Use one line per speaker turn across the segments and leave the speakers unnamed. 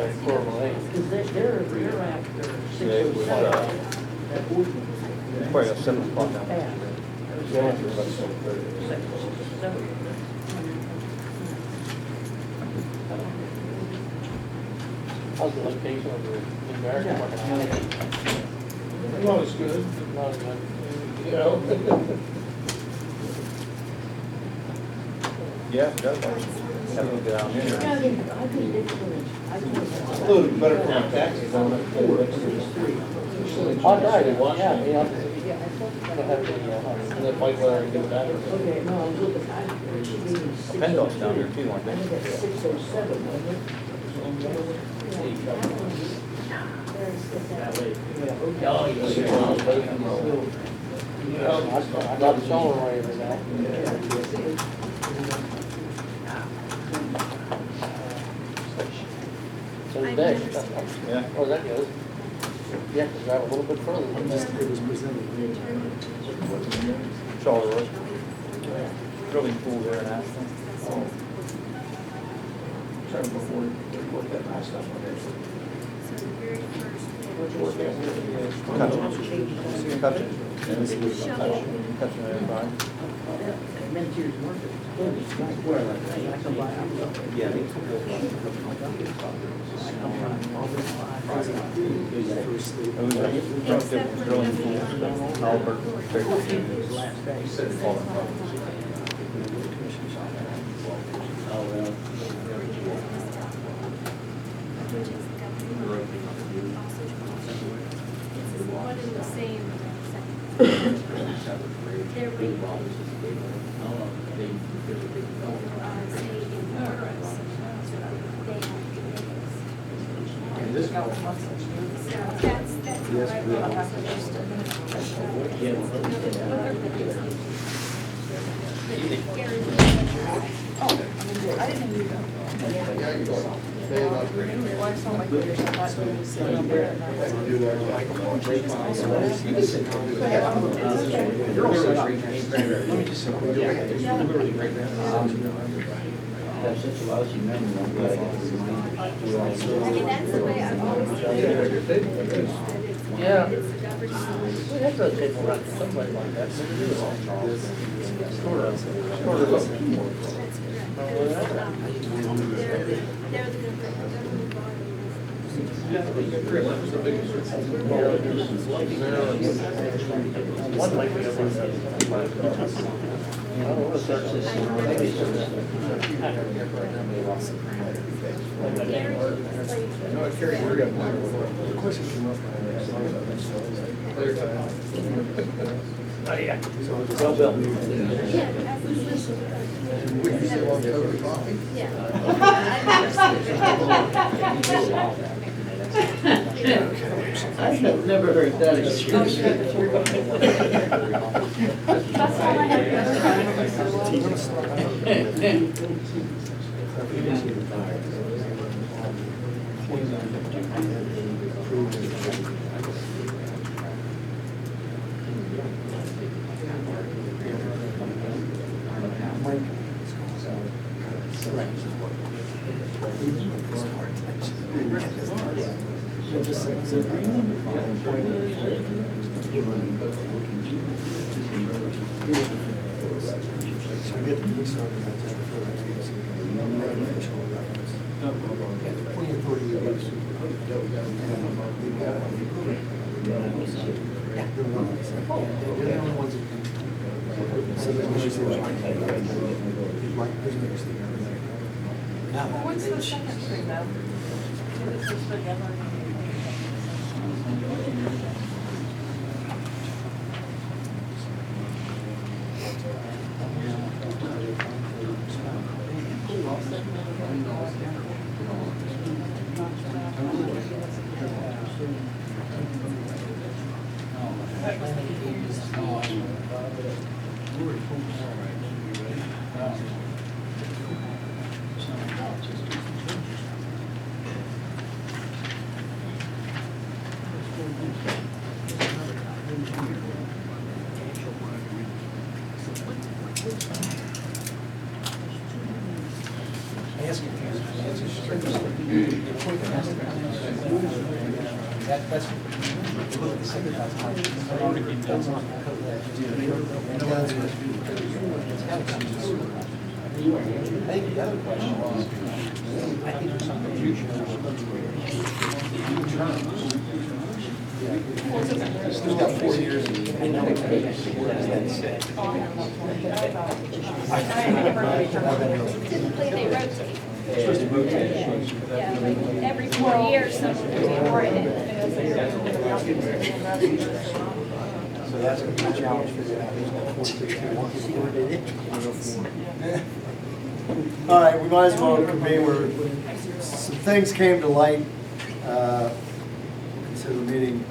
Because they're after
Yeah,
6
it
or
was,
7. That
it's
ordinance.
probably at 7 o'clock now.
Bad.
Yeah, it's about 7:30.
7.
How's the location of the American market?
Well, it's good,
Not as good.
you know.
Yeah, it does. Have to go down
Yeah,
here.
I think it's, I think it's.
A little bit better for my taxes on it.
Oh, right, yeah,
Yeah, I thought.
Gonna have the fight letter and get it back.
Okay, no, I was looking, it should be 6.
PennDOT's down there too, aren't
I think
they?
that's 607, wasn't it?
I got the shoulder right over now. So today,
Yeah.
oh, that goes. You have to drive a little bit further than that.
Charlie Road. Really cool there in Ashland.
Sorry, before we work that last stuff on it.
Cutchin. Cutchin, everybody.
Men's market. I come by, I'm looking.
Yeah, they
I come by all this time.
Drilling pools, Albert,
Last day.
One in the same their rate. Say in Paris, they have
This
so that's what that's the way I've always seen it.
Yeah.
It's the government.
We have to take a run, something like that.
They're the government
One might be over there. I don't know, search this.
No, Carrie, we're gonna plan for the question came up. Clear time.
Oh, yeah.
Well, Bill.
Yeah, as the solution.
Would you say long cover coffee?
I've never heard that excuse.
That's all I
What's the second thing though? Is this together?
Ask if it's a strictest.
That's, look at the second class. That's not because I think the other question was, I think there's some confusion. Still got 4 years. I know. That's it.
Typically, they rotate.
Supposed to rotate.
Yeah, like every 4 years, someone will be awarded.
So that's a good challenge for you.
All right, we might as well convene where some things came to light. Consider the meeting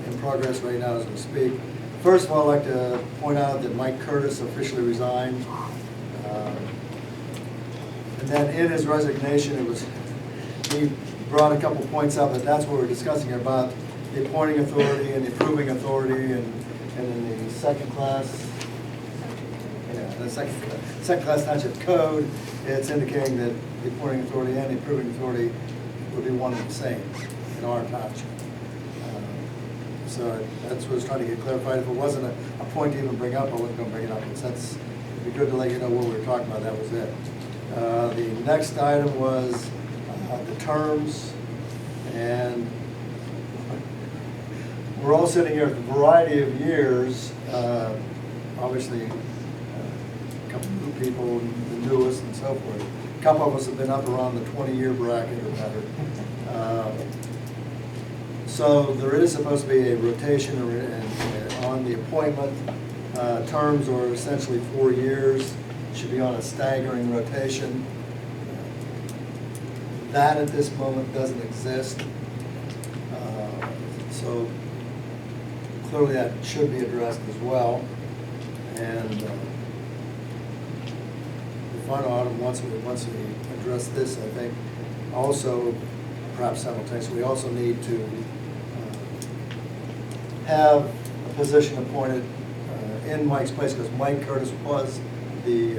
in progress right now as we speak. First of all, I'd like to point out that Mike Curtis officially resigned. And then in his resignation, he brought a couple points up, and that's what we're discussing here about the appointing authority and the approving authority, and in the second class, the second class township code, it's indicating that the appointing authority and the approving authority would be one and the same in our township. So that's what I was trying to get clarified. If it wasn't a point to even bring up, I wasn't going to bring it up. But since it'd be good to let you know what we were talking about, that was it. The next item was the terms, and we're all sitting here with a variety of years. Obviously, a couple of new people, the newest and so forth. A couple of us have been up around the 20-year bracket or better. So there is supposed to be a rotation on the appointment. Terms are essentially 4 years. Should be on a staggering rotation. That at this moment doesn't exist. So clearly that should be addressed as well. And the final item, once we address this, I think also, perhaps simultaneously, we also need to have a position appointed in Mike's place, because Mike Curtis was the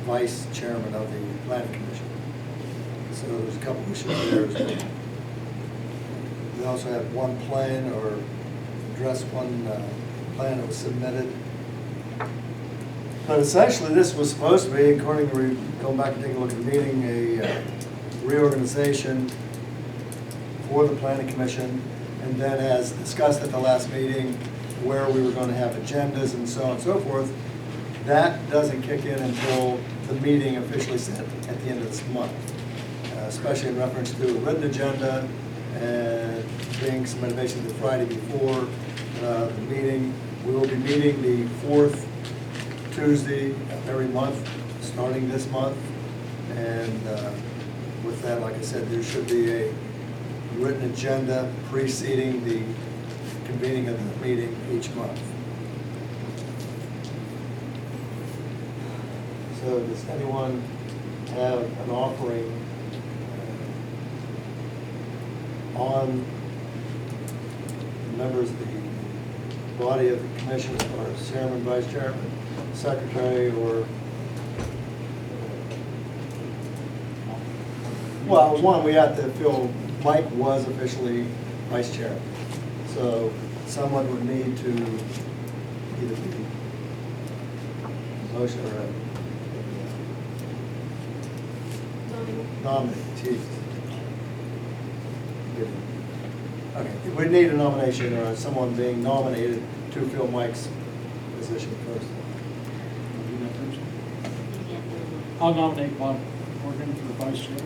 vice chairman of the planning commission. So there's a couple issues there as well. We also had one plan, or addressed one plan that was submitted. But essentially, this was supposed to be, according to, going back and taking a look at the meeting, a reorganization for the planning commission, and then as discussed at the last meeting, where we were going to have agendas and so on and so forth. That doesn't kick in until the meeting officially set at the end of this month, especially in reference to a written agenda and being some innovation the Friday before the meeting. We will be meeting the fourth Tuesday of every month, starting this month. And with that, like I said, there should be a written agenda preceding the convening of the meeting each month. So does anyone have an offering on members of the body of the commission, or chairman, vice chairman, secretary, or well, one, we have to feel Mike was officially vice chairman. So someone would need to either be motion or nominate. Jeez. Okay, we need a nomination or someone being nominated to fill Mike's position first.
I'll nominate Bob Morgan for vice chair.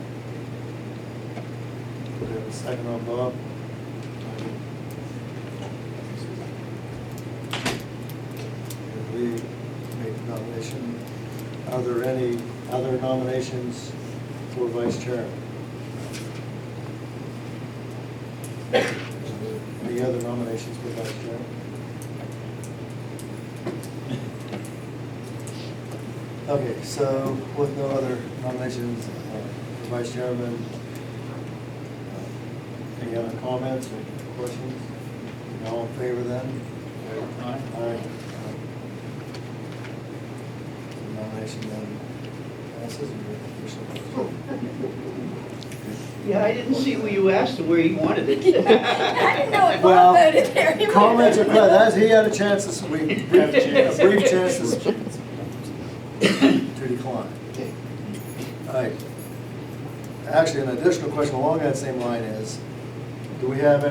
Do we have a second on Bob? We make the nomination. Are there any other nominations for vice chair? Any other nominations for vice chair? Okay, so with no other nominations for vice chairman, any other comments or questions? All in favor then?
Aye.
Aye. The nomination then passes. And we're officially-
Yeah, I didn't see who you asked and where you wanted it.
I didn't know if
Well,
Bob voted there. He might
Comments are
have-
good, as he had a chance to, a brief chance to decline. All right. Actually, an additional question along that same line is, do we have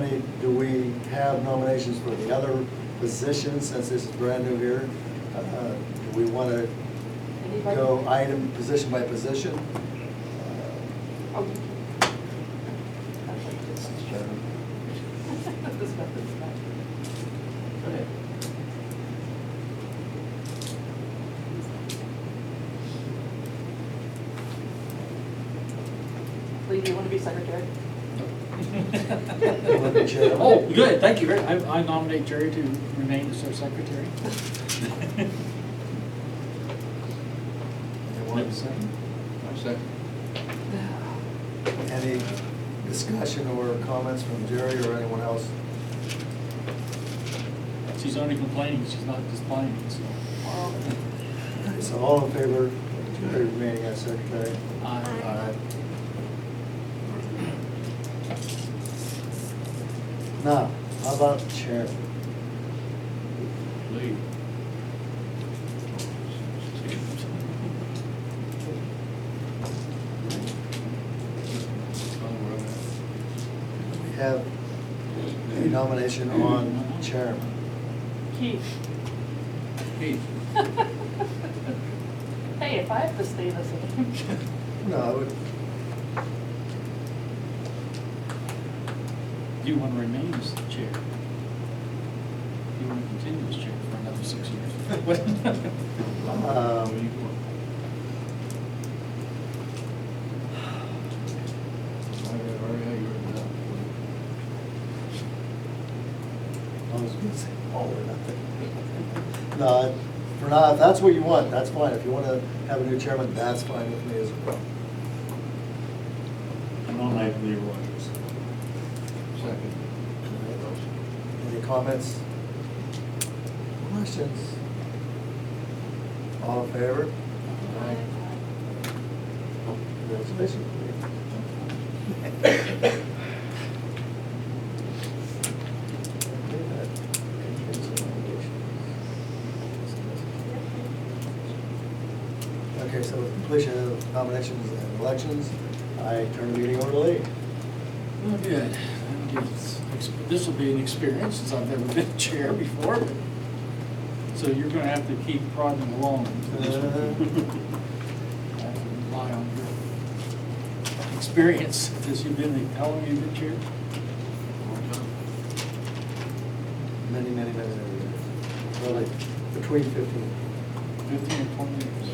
nominations for the other positions, since this is brand new here? Do we want to
Anybody?
go item, position by position?
Oh, you can. This method's not. Go ahead. Lee, do you want to be secretary?
You wanna be chair?
Oh, good, thank you. I nominate Jerry to remain as our secretary.
Anyone second? Any discussion or comments from Jerry or anyone else?
She's only complaining, she's not displaying, so.
Okay, so all in favor of Jerry remaining as secretary?
Aye.
Now, how about chair? We have a nomination on chairman.
Keith. Hey, if I have to stay the same.
No, I would,
Do you want to remain as the chair? Do you want to continue as chair for another 6 years?
I was gonna say all or nothing. No, for now, if that's what you want, that's fine. If you want to have a new chairman, that's fine with me as well.
Nominate Lee Rogers.
Any comments? Questions? All in favor? Congratulations. Okay, so with completion of nominations and elections, I turn the meeting over to Lee.
Well, good. This will be an experience since I've never been chair before. So you're going to have to keep prodding along. I have to rely on your experience. Because you've been, how long have you been chair?
Many years. Well, like between 15.
15 or 20 years.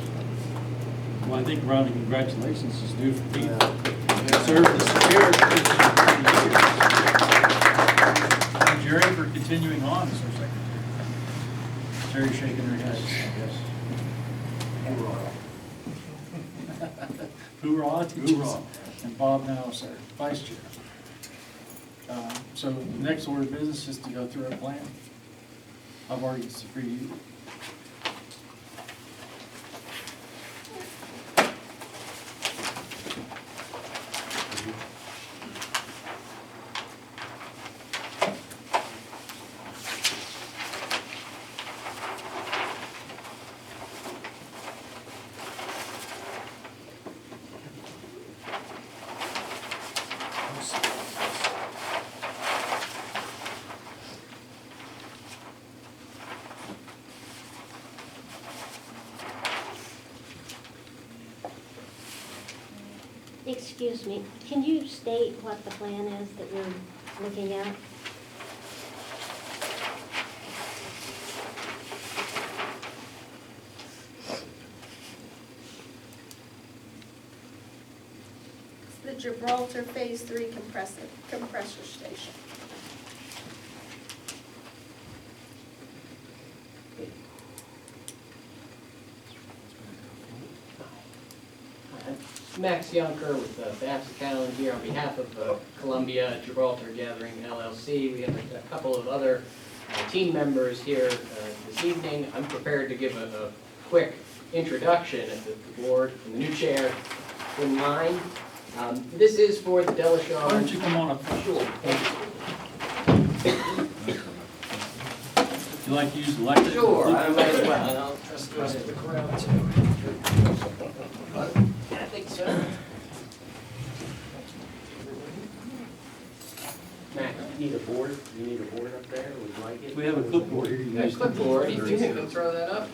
Well, I think round of congratulations is due for Pete.
Yeah.
Served as chair for 20 years. And Jerry for continuing on as our secretary. Jerry shaking her head. Hoorah. Hoorah. And Bob now is our vice chair. So next order of business is to go through our plan. I've already reviewed it.
Excuse me, can you state what the plan is that we're looking at?
It's the Gibraltar Phase 3 compressor station.
Max Yunker with Bassett Callan here on behalf of Columbia Gibraltar Gathering LLC. We have a couple of other team members here this evening. I'm prepared to give a quick introduction if the board and the new chair wouldn't mind. This is for the
Why don't you
Delashon.
come on up?
Sure.
You like to use the lectern?
Sure, I might as well, and I'll trust the rest of the crowd too. I think so. Matt,
You need a board, you need a board up there, would you like it?
We have a clipboard.
there's clipboard, if you can throw that up.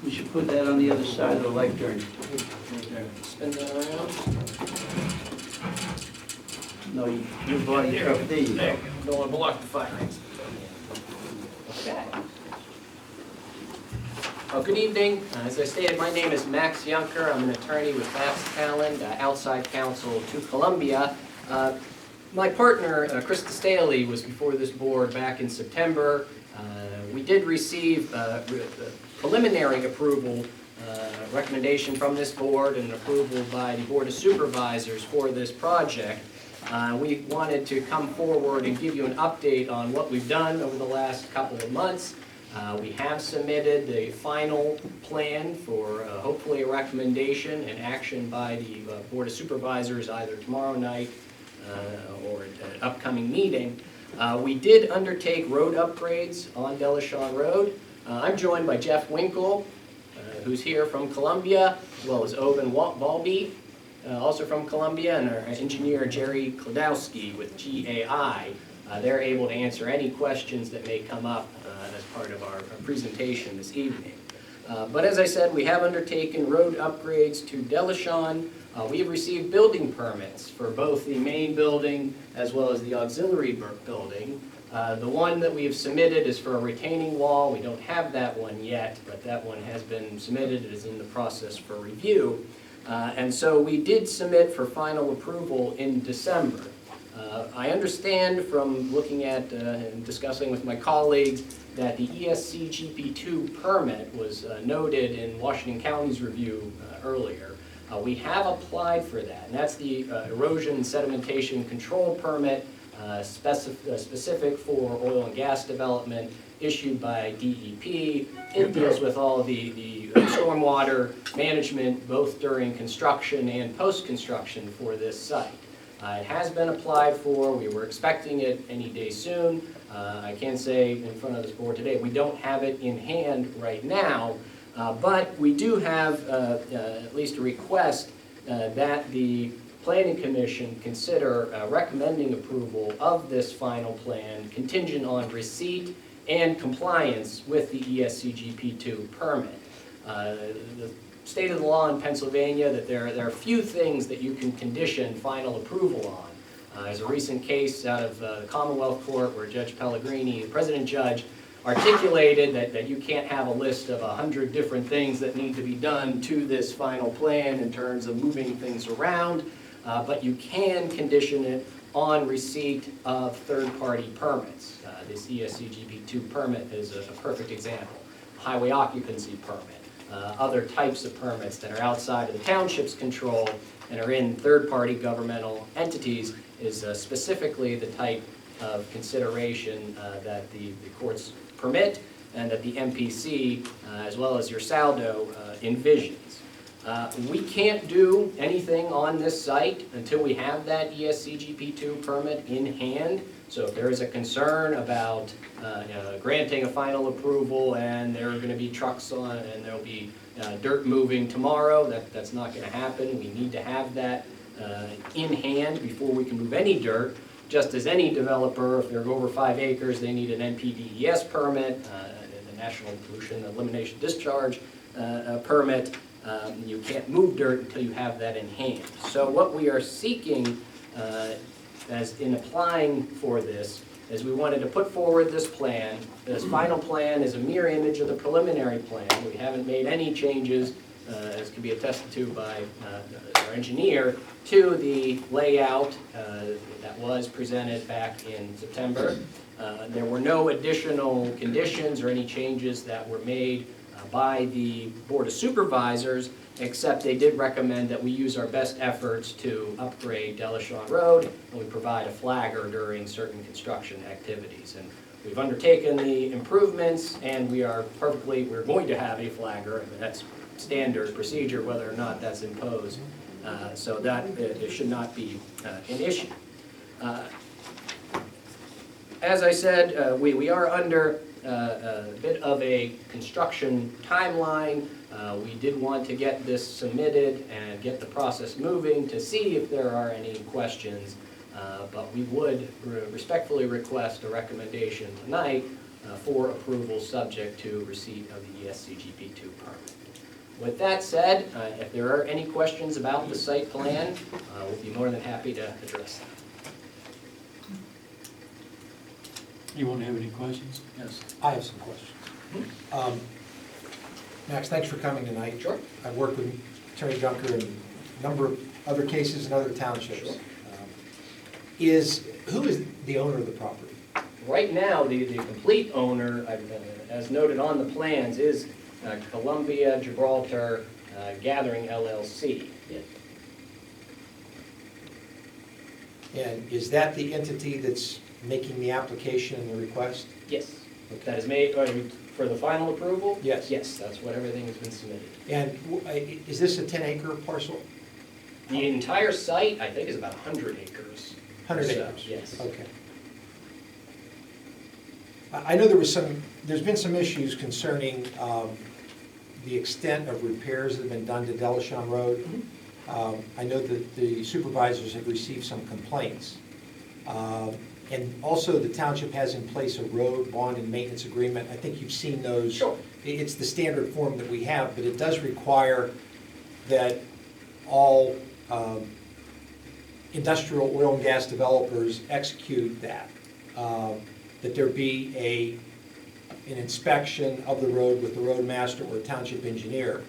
We should put that on the other side of the lectern.
Spin that around.
No, your body truck, there you go.
Don't want to block the fire. Okay. Good evening. As I stated, my name is Max Junker. I'm an attorney with Bass Talent, outside counsel to Columbia. My partner, Krista Staley, was before this board back in September. We did receive preliminary approval, recommendation from this board and approval by the Board of Supervisors for this project. We wanted to come forward and give you an update on what we've done over the last couple of months. We have submitted the final plan for hopefully a recommendation and action by the Board of Supervisors either tomorrow night or at an upcoming meeting. We did undertake road upgrades on Delashon Road. I'm joined by Jeff Winkle, who's here from Columbia, as well as Owen Balby, also from Columbia, and our engineer Jerry Klodowski with GAI. They're able to answer any questions that may come up as part of our presentation this evening. But as I said, we have undertaken road upgrades to Delashon. We have received building permits for both the main building as well as the auxiliary building. The one that we have submitted is for a retaining wall. We don't have that one yet, but that one has been submitted. It is in the process for review. And so we did submit for final approval in December. I understand from looking at and discussing with my colleagues that the ESC GP2 permit was noted in Washington County's review earlier. We have applied for that, and that's the erosion and sedimentation control permit specific for oil and gas development issued by DEP. It deals with all the stormwater management both during construction and post-construction for this site. It has been applied for. We were expecting it any day soon. I can say in front of this board today, we don't have it in hand right now, but we do have at least a request that the Planning Commission consider recommending approval of this final plan contingent on receipt and compliance with the ESC GP2 permit. The state of the law in Pennsylvania that there are a few things that you can condition final approval on. There's a recent case out of the Commonwealth Court where Judge Pellegrini, the president judge, articulated that you can't have a list of 100 different things that need to be done to this final plan in terms of moving things around, but you can condition it on receipt of third-party permits. This ESC GP2 permit is a perfect example. Highway occupancy permit. Other types of permits that are outside of the township's control and are in third-party governmental entities is specifically the type of consideration that the courts permit and that the MPC, as well as your SALDO, envisions. We can't do anything on this site until we have that ESC GP2 permit in hand. So if there is a concern about granting a final approval and there are going to be trucks on and there'll be dirt moving tomorrow, that's not going to happen. We need to have that in hand before we can move any dirt. Just as any developer, if they're over 5 acres, they need an NPDES permit, the National Pollution Elimination Discharge permit. You can't move dirt until you have that in hand. So what we are seeking as in applying for this is we wanted to put forward this plan. This final plan is a mirror image of the preliminary plan. We haven't made any changes, as can be attested to by our engineer, to the layout that was presented back in September. There were no additional conditions or any changes that were made by the Board of Supervisors, except they did recommend that we use our best efforts to upgrade Delashon Road, and we provide a flagger during certain construction activities. And we've undertaken the improvements, and we're going to have a flagger, and that's standard procedure, whether or not that's imposed. So that it should not be an issue. As I said, we are under a bit of a construction timeline. We did want to get this submitted and get the process moving to see if there are any questions, but we would respectfully request a recommendation tonight for approval subject to receipt of the ESCGP2 permit. With that said, if there are any questions about the site plan, we'll be more than happy to address them.
Anyone have any questions? Yes.
I have some questions. Max, thanks for coming tonight.
Sure.
I've worked with Attorney Junker in a number of other cases in other townships.
Sure.
Who is the owner of the property?
Right now, the complete owner, as noted on the plans, is Columbia Gibraltar Gathering LLC.
And is that the entity that's making the application and the request?
Yes. That is made, for the final approval?
Yes.
Yes, that's what everything has been submitted.
And is this a 10-acre parcel?
The entire site, I think, is about 100 acres.
100
So,
acres?
yes.
Okay. I know there's been some issues concerning the extent of repairs that have been done to Delashon Road. I know that the supervisors have received some complaints. And also the township has in place a road bond and maintenance agreement. I think you've seen those.
Sure.
It's the standard form that we have, but it does require that all industrial oil and gas developers execute that. That there be an inspection of the road with the roadmaster or township engineer.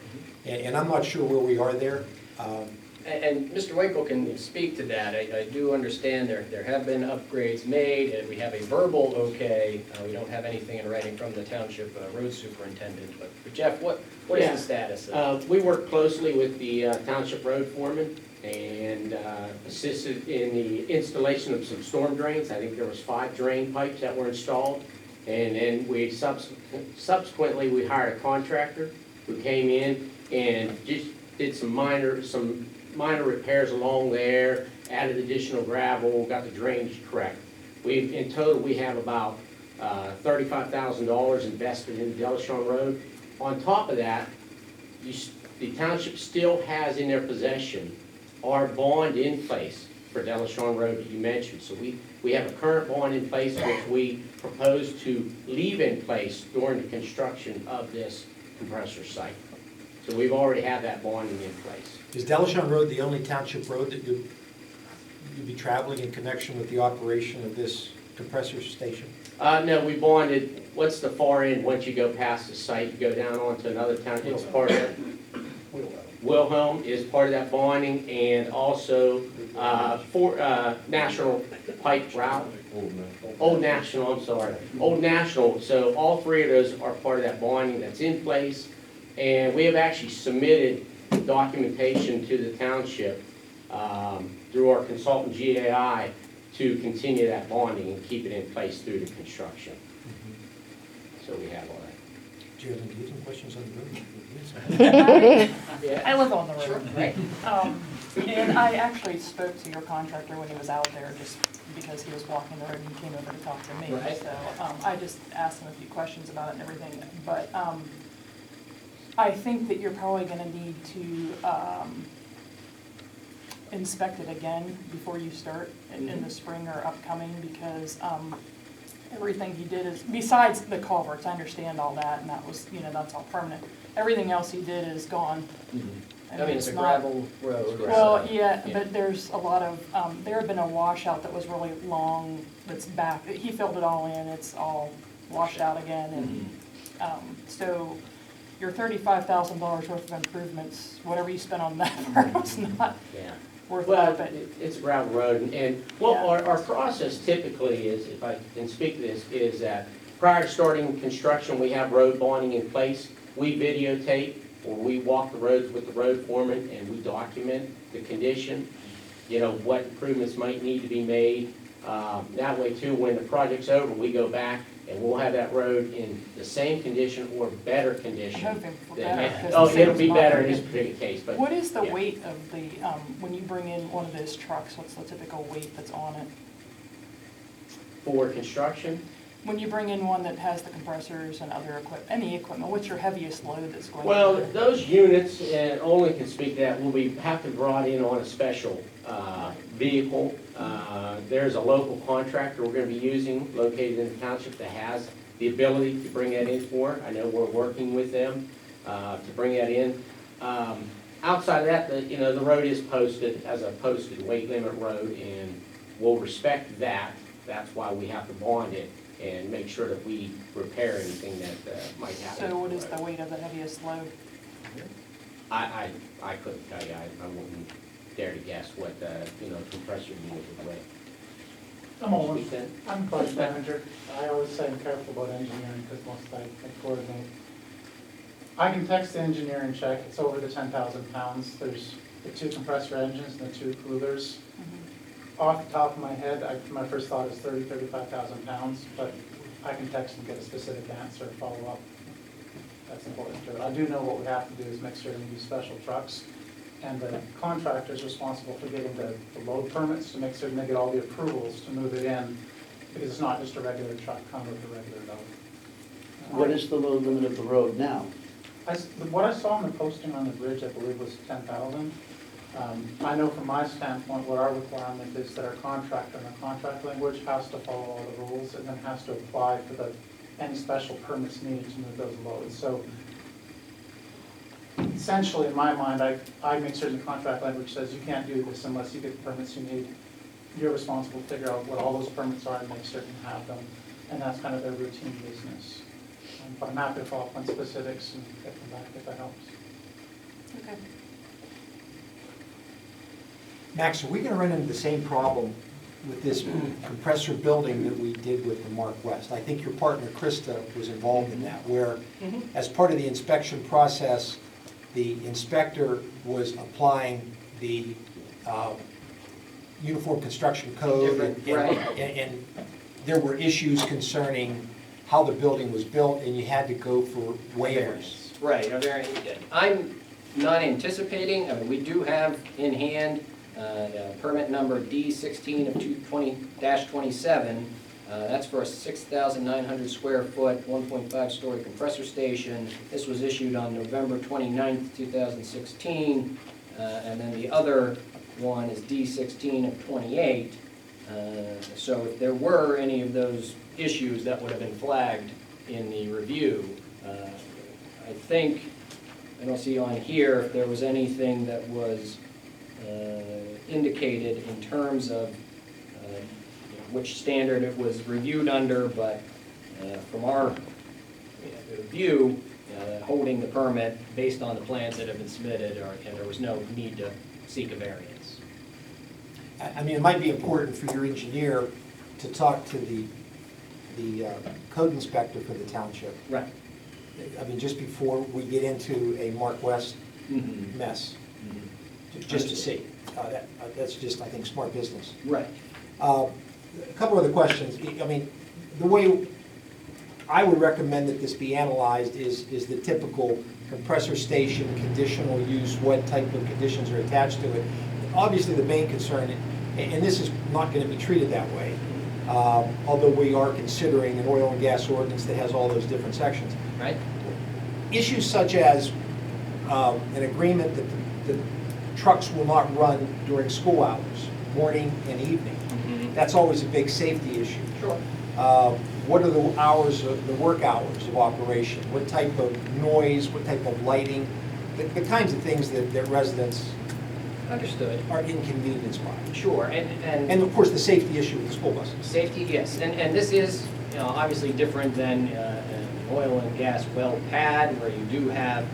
And I'm not sure where we are there.
And Mr. Winkle can speak to that. I do understand there have been upgrades made, and we have a verbal okay. We don't have anything in writing from the township road superintendent. But Jeff, what is the status of
We work closely with the township road foreman and assisted in the installation of some storm drains. I think there was 5 drain pipes that were installed. And then we subsequently we hired a contractor who came in and just did some minor repairs along there, added additional gravel, got the drainage correct. In total, we have about $35,000 invested in Delashon Road. On top of that, the township still has in their possession our bond in place for Delashon Road that you mentioned. So we have a current bond in place which we propose to leave in place during the construction of this compressor site. So we've already had that bonding in place.
Is Delashon Road the only township road that you'd be traveling in connection with the operation of this compressor station?
No, we bonded, what's the far end, once you go past the site, you go down onto another town, it's part of that. Wilhelm is part of that bonding, and also National Pipe Route. Old National, I'm sorry. Old National, so all 3 of those are part of that bonding that's in place. And we have actually submitted documentation to the township through our consultant GAI to continue that bonding and keep it in place through the construction. So we have all that.
Do you have any questions on the road?
I live on the road. Right. And I actually spoke to your contractor when he was out there, just because he was walking the road and he came over to talk to me.
Right.
So I just asked him a few questions about it and everything. But I think that you're probably gonna need to inspect it again before you start in the spring or upcoming, because everything he did is, besides the culverts, I understand all that, and that was, that's all permanent. Everything else he did is gone.
I mean, it's a
not-
gravel road.
Well,
so-
yeah, but there's a lot of, there had been a washout that was really long, that's back, he filled it all in, it's all washed out again, and, so your $35,000 worth of improvements, whatever you spent on that part was not
Yeah.
worth
Well,
it, but.
it's a gravel road, and what
Yeah.
our process typically is, if I can speak to this, is that prior to starting construction, we have road bonding in place. We videotape where we walk the roads with the road foreman and we document the condition, what improvements might need to be made. That way too, when the project's over, we go back and we'll have that road in the same condition or better condition.
I'm hoping for
than-
better, 'cause
Oh,
the
it'll be
same's not
better in
gonna
this
get-
particular case, but.
What is the
yeah.
weight of the, when you bring in one of those trucks, what's the typical weight that's on it?
For construction,
When you bring in one that has the compressors and other any equipment, what's your heaviest load that's going?
well,
in?
those units, and only can speak to that, will be, have to be brought in on a special vehicle. There's a local contractor we're gonna be using located in the township that has the ability to bring that in for. I know we're working with them to bring that in. Outside of that, the road is posted as a posted weight limit road, and we'll respect that. That's why we have to bond it and make sure that we repair anything that might happen.
So what is the weight of the heaviest load?
I couldn't tell you, I wouldn't dare to guess what the, compressor unit would weigh.
I'm Owen.
Speak then.
I'm project manager. I always say I'm careful about engineering because most I coordinate. I can text the engineering check, it's over the 10,000 pounds. There's the 2 compressor engines and the 2 coolers. Off the top of my head, my first thought is 35,000 pounds, but I can text and get a specific answer and follow up. That's important too. I do know what we have to do is make sure we use special trucks. And the contractor is responsible for getting the load permits to make certain they get all the approvals to move it in, because it's not just a regular truck coming with a regular load.
What is the load limit of the road now?
What I saw in the posting on the bridge, I believe, was 10,000. I know from my standpoint, what our requirement is that our contractor in the contract language has to follow all the rules and then has to apply for any special permits needed to move those loads. So essentially, in my mind, I make certain the contract language says you can't do this unless you get the permits you need. You're responsible to figure out what all those permits are and make certain you have them. And that's kind of their routine business. But I'm happy to follow up on specifics and get them back if that helps.
Okay.
Max, are we gonna run into the same problem with this compressor building that we did with the Mark West? I think your partner Krista was involved in that, where as part of the inspection process, the inspector was applying the Uniform Construction Code, and there were issues concerning how the building was built, and you had to go for waivers.
Right, I'm not anticipating, we do have in hand permit number D16 of 2020-27. That's for a 6,900 square foot, 1.5 story compressor station. This was issued on November 29th, 2016. And then the other one is D16 of 28. So if there were any of those issues that would have been flagged in the review, I think, I don't see on here if there was anything that was indicated in terms of which standard it was reviewed under, but from our view, holding the permit based on the plans that have been submitted, and there was no need to seek a variance.
I mean, it might be important for your engineer to talk to the code inspector for the township.
Right.
I mean, just before we get into a Mark West mess, just to see. That's just, I think, smart business.
Right.
A couple other questions. I mean, the way I would recommend that this be analyzed is the typical compressor station, conditional use, what type of conditions are attached to it. Obviously, the main concern, and this is not going to be treated that way, although we are considering an oil and gas ordinance that has all those different sections.
Right.
Issues such as an agreement that the trucks will not run during school hours, morning and evening. That's always a big safety issue.
Sure.
What are the hours of the work hours of operation? What type of noise? What type of lighting? The kinds of things that residents
Understood.
are inconvenienced by.
Sure,
And of course, the safety issue with the school buses.
Safety, yes, and this is, obviously different than an oil and gas well pad, where you do have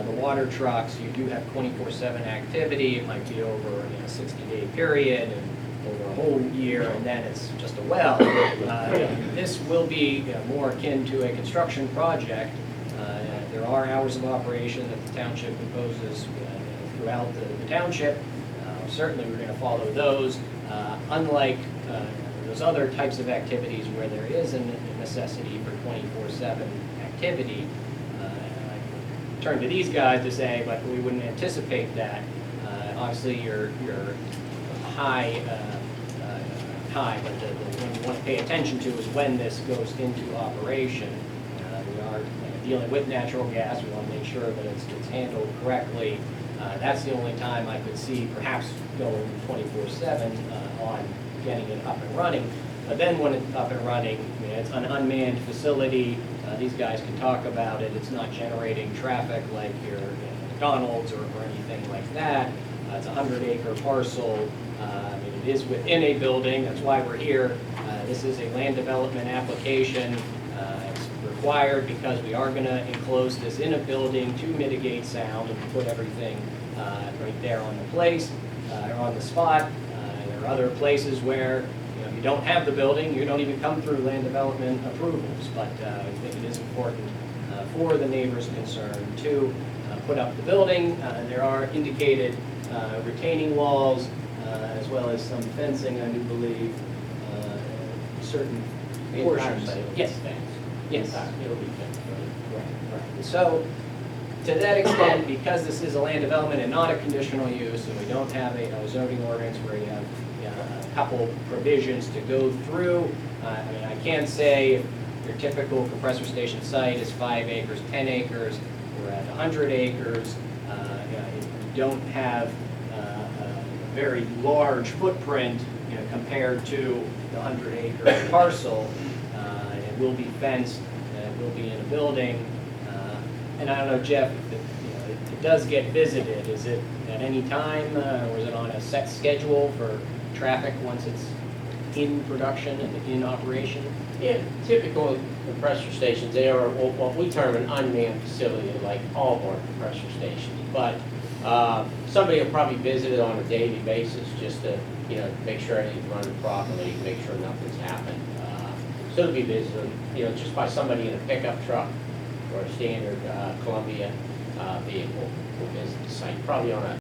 the water trucks, you do have 24/7 activity. It might be over a 60-day period, and over a whole year, and then it's just a well. This will be more akin to a construction project. There There are hours of operation that the township imposes throughout the township. Certainly, we're going to follow those. Unlike those other types of activities where there is a necessity for 24/7 activity, I turn to these guys to say, but we wouldn't anticipate that. Obviously, your high, but the one you want to pay attention to is when this goes into operation. We are dealing with natural gas. We want to make sure that it's handled correctly. That's the only time I could see perhaps going 24/7 on getting it up and running. But then when it's up and running, it's an unmanned facility. These guys can talk about it. It's not generating traffic like your McDonald's or anything like that. It's a 100-acre parcel. It is within a building. That's why we're here. This is a land development application. It's required because we are going to enclose this in a building to mitigate sound and put everything right there on the place, or on the spot. There are other places where if you don't have the building, you don't even come through land development approvals. But I think it is important for the neighbors concerned to put up the building. There are indicated retaining walls, as well as some fencing, I do believe, certain portions. Yes, yes, it'll be fenced. Right. So, to that extent, because this is a land development and not a conditional use, and we don't have a zoning ordinance where you have a couple provisions to go through, I can't say if your typical compressor station site is 5 acres, 10 acres, we're at 100 acres. If you don't have a very large footprint, compared to the 100-acre parcel, it will be fenced, it will be in a building. And I don't know, Jeff, if it does get visited, is it at any time, or is it on a set schedule for traffic once it's in production and in operation?
Yeah, typical compressor stations, they are what we term an unmanned facility, like all of our compressor stations. But somebody will probably visit it on a daily basis just to, make sure everything's running properly, make sure nothing's happened. So it'll be visited, just by somebody in a pickup truck or a standard Columbia vehicle will visit the site, probably on a